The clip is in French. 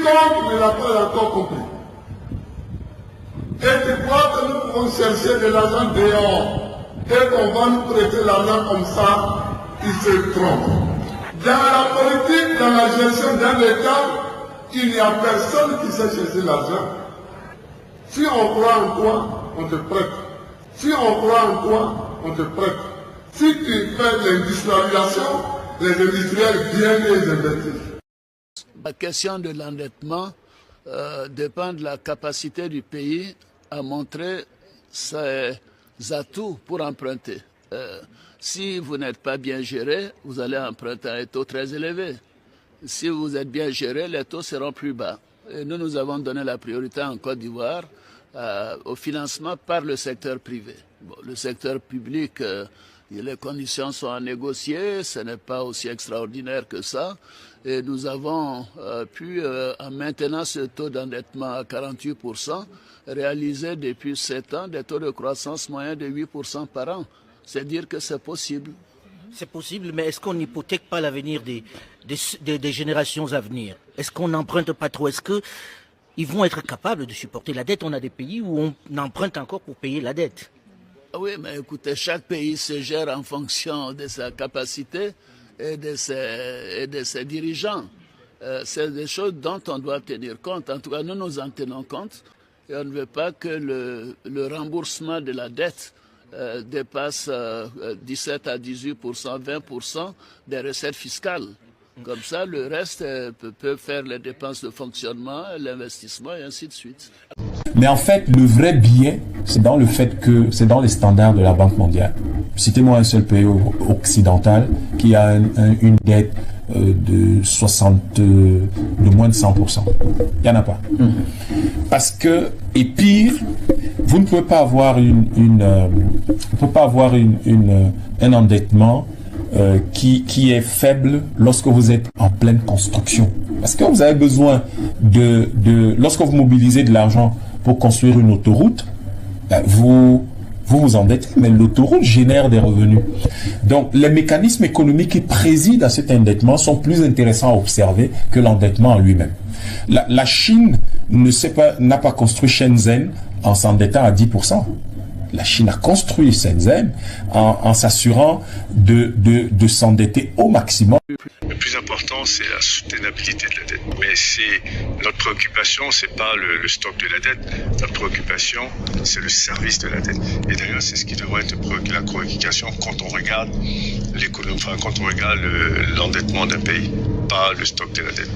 Quiconque ne l'a pas encore compris. Et tu crois que nous pouvons chercher de l'argent dehors et qu'on va nous prêter l'argent comme ça, il se trompe. Dans la politique, dans la gestion d'un État, il n'y a personne qui sait chercher l'argent. Si on croit en toi, on te prête. Si on croit en toi, on te prête. Si tu fais l'industrialisation, les industriels viennent les investir. La question de l'endettement dépend de la capacité du pays à montrer ses atouts pour emprunter. Si vous n'êtes pas bien géré, vous allez emprunter à un taux très élevé. Si vous êtes bien géré, les taux seront plus bas. Et nous avons donné la priorité en Côte d'Ivoire au financement par le secteur privé. Bon, le secteur public, les conditions sont à négocier, ce n'est pas aussi extraordinaire que ça. Et nous avons pu, en maintenant ce taux d'endettement à 48%, réaliser depuis 7 ans des taux de croissance moyens de 8% par an. C'est dire que c'est possible. C'est possible, mais est-ce qu'on n'hypothèque pas l'avenir des générations à venir? Est-ce qu'on n'emprunte pas trop? Est-ce qu'ils vont être capables de supporter la dette? On a des pays où on emprunte encore pour payer la dette. Oui, mais écoutez, chaque pays se gère en fonction de sa capacité et de ses dirigeants. C'est des choses dont on doit tenir compte. En tout cas, nous en tenons compte. Et on ne veut pas que le remboursement de la dette dépasse 17 à 18%, 20% des recettes fiscales. Comme ça, le reste peut faire les dépenses de fonctionnement, l'investissement et ainsi de suite. Mais en fait, le vrai biais, c'est dans le fait que c'est dans les standards de la Banque mondiale. Citez-moi un seul pays occidental qui a une dette de moins de 100%. Il n'y en a pas. Parce que, et pire, vous ne pouvez pas avoir un endettement qui est faible lorsque vous êtes en pleine construction. Parce que vous avez besoin lorsque vous mobilisez de l'argent pour construire une autoroute, vous endettez, mais l'autoroute génère des revenus. Donc, les mécanismes économiques qui président à cet endettement sont plus intéressants à observer que l'endettement en lui-même. La Chine n'a pas construit Shenzhen en s'endettant à 10%. La Chine a construit Shenzhen en s'assurant de s'endetter au maximum. Le plus important, c'est la soutenabilité de la dette. Mais notre préoccupation, c'est pas le stock de la dette. Notre préoccupation, c'est le service de la dette. Et d'ailleurs, c'est ce qui devrait être la préoccupation quand on regarde l'économie, quand on regarde l'endettement d'un pays, pas le stock de la dette.